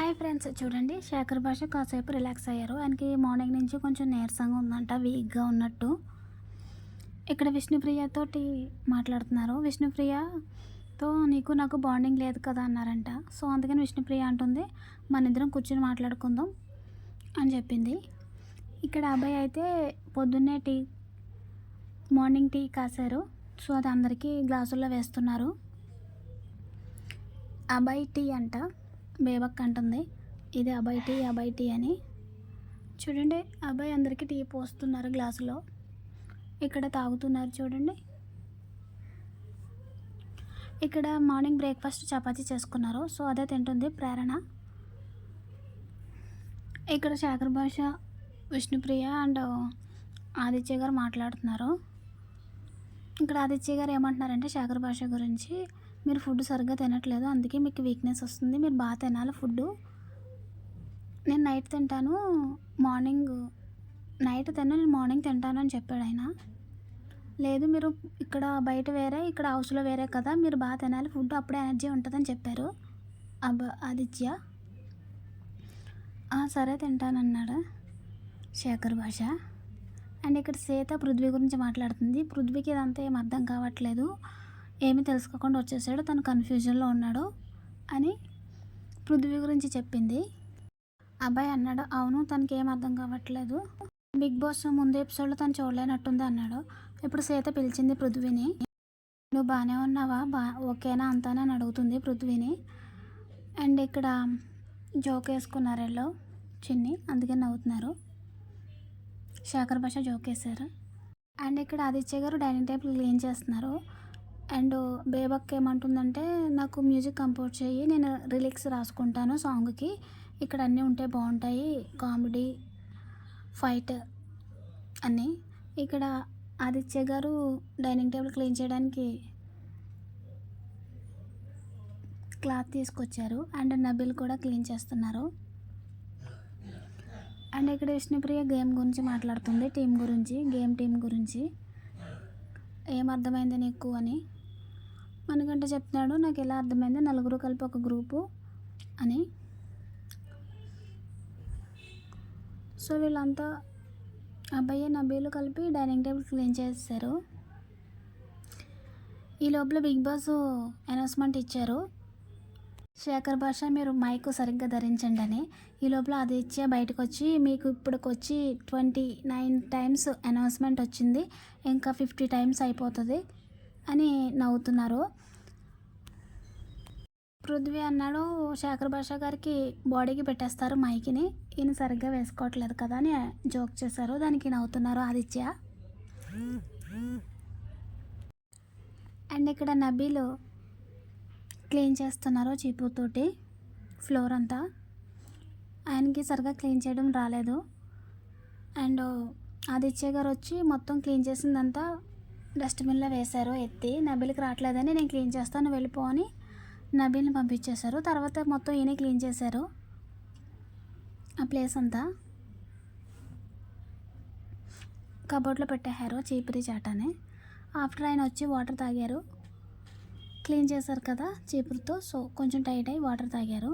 Hi friends, చూడండి శేఖర్ భాష కాసేపు రిలాక్స్ అయ్యారు. ఆయనకి మార్నింగ్ నుంచి కొంచెం నీరసంగా ఉందంట, వీక్గా ఉన్నట్టు. ఇక్కడ విష్ణుప్రియతోటి మాట్లాడుతున్నారు. విష్ణుప్రియతో నీకు నాకు బాండింగ్ లేదు కదా అన్నారంట. సో అందుకని విష్ణుప్రియ అంటుంది, మన ఇద్దరం కూర్చొని మాట్లాడుకుందాం అని చెప్పింది. ఇక్కడ అబ్బాయి అయితే పొద్దున్నే మార్నింగ్ టీ కాశారు. సో అది అందరికీ గ్లాసుల్లో వేస్తున్నారు. అబ్బాయి టీ అంట, బేబక్ అంటుంది ఇది అబ్బాయి టీ అని. చూడండి, అబ్బాయి అందరికీ టీ పోస్తున్నారు గ్లాసులో, ఇక్కడ తాగుతున్నారు. చూడండి, ఇక్కడ మార్నింగ్ బ్రేక్ఫాస్ట్ చపాతీ చేసుకున్నారు. సో అదే తింటుంది ప్రేరణ. ఇక్కడ శేఖర్ భాష, విష్ణుప్రియ అండ్ ఆదిత్య గారు మాట్లాడుతున్నారు. ఇక్కడ ఆదిత్య గారు ఏమంటున్నారంటే శేఖర్ భాష గురించి, మీరు ఫుడ్ సరిగ్గా తినట్లేదు, అందుకే మీకు వీక్నెస్ వస్తుంది, మీరు బాగా తినాలి ఫుడ్. నేను నైట్ తింటాను, నేను మార్నింగ్ తింటాను అని చెప్పాడు ఆయన. లేదు, మీరు ఇక్కడ బయట వేరే, ఇక్కడ హౌస్లో వేరే కదా, మీరు బాగా తినాలి ఫుడ్, అప్పుడే ఎనర్జీ ఉంటుందని చెప్పారు ఆదిత్య. సరే తింటానన్నాడు శేఖర్ భాష. అండ్ ఇక్కడ సీత పృథ్వీ గురించి మాట్లాడుతుంది. పృథ్వీకి ఇదంతా ఏం అర్థం కావట్లేదు, ఏమీ తెలుసుకోకుండా వచ్చేసాడు, తను కన్ఫ్యూజన్లో ఉన్నాడు అని పృథ్వీ గురించి చెప్పింది. అబ్బాయి అన్నాడు, అవును తనకి ఏం అర్థం కావట్లేదు, బిగ్ బాస్ ముందు ఎపిసోడ్లో తను చూడలేనట్టుంది అన్నాడు. ఇప్పుడు సీత పిలిచింది పృథ్వీని. నువ్వు బాగానే ఉన్నావా, ఓకేనా అంతానే అని అడుగుతుంది పృథ్వీని. అండ్ ఇక్కడ జోక్ వేసుకున్నారు ఎల్లో చిన్ని, అందుకే నవ్వుతున్నారు. శేఖర్ భాష జోక్ వేశారు. అండ్ ఇక్కడ ఆదిత్య గారు డైనింగ్ టేబుల్ క్లీన్ చేస్తున్నారు. అండ్ బేబక్ ఏమంటుందంటే, నాకు మ్యూజిక్ కంపోజ్ చేయి, నేను లిరిక్స్ రాసుకుంటాను సాంగ్కి, ఇక్కడ అన్నీ ఉంటే బాగుంటాయి, కామెడీ, ఫైట్ అన్నీ. ఇక్కడ ఆదిత్య గారు డైనింగ్ టేబుల్ క్లీన్ చేయడానికి క్లాత్ తీసుకొచ్చారు. అండ్ నబిల్ కూడా క్లీన్ చేస్తున్నారు. అండ్ ఇక్కడ విష్ణుప్రియ గేమ్ గురించి మాట్లాడుతుంది, టీం గురించి. ఏం అర్థమైంది నీకు అని మనకంటే చెప్తున్నాడు. నాకు ఎలా అర్థమైంది, నలుగురు కలిపి ఒక గ్రూపు అని. సో వీళ్ళంతా అబ్బాయి నబీలు కలిపి డైనింగ్ టేబుల్ క్లీన్ చేశారు. ఈ లోపల బిగ్ బాస్ అనౌన్స్మెంట్ ఇచ్చారు, శేఖర్ భాష మీరు మైక్ సరిగ్గా ధరించండి అని. ఈ లోపల ఆదిత్య బయటకు వచ్చి, మీకు ఇప్పటికొచ్చి 29 టైమ్స్ అనౌన్స్మెంట్ వచ్చింది, ఇంకా 50 టైమ్స్ అయిపోతుంది అని నవ్వుతున్నారు. పృథ్వీ అన్నాడు, శేఖర్ భాష గారికి బాడీకి పెట్టేస్తారు మైక్ని, ఈయన సరిగ్గా వేసుకోవట్లేదు కదా అని జోక్ చేశారు. దానికి నవ్వుతున్నారు ఆదిత్య. అండ్ ఇక్కడ నబీలు క్లీన్ చేస్తున్నారు చీపుతోటి ఫ్లోర్ అంతా, ఆయనకి సరిగ్గా క్లీన్ చేయడం రాలేదు. అండ్ ఆదిత్య గారు వచ్చి మొత్తం క్లీన్ చేసిందంతా డస్ట్బిన్లో వేశారు ఎత్తి. నబీల్కి రావట్లేదని, నేను క్లీన్ చేస్తాను వెళ్ళిపో అని నబీల్ని పంపించేశారు. తర్వాత మొత్తం ఈయన క్లీన్ చేశారు ఆ ప్లేస్ అంతా, కబోర్డ్లో పెట్టేశారు చీపురి చాటని. ఆఫ్టర్ ఆయన వచ్చి వాటర్ తాగారు, క్లీన్ చేశారు కదా చీపురుతో, సో కొంచెం టైట్ అయ్యి వాటర్ తాగారు.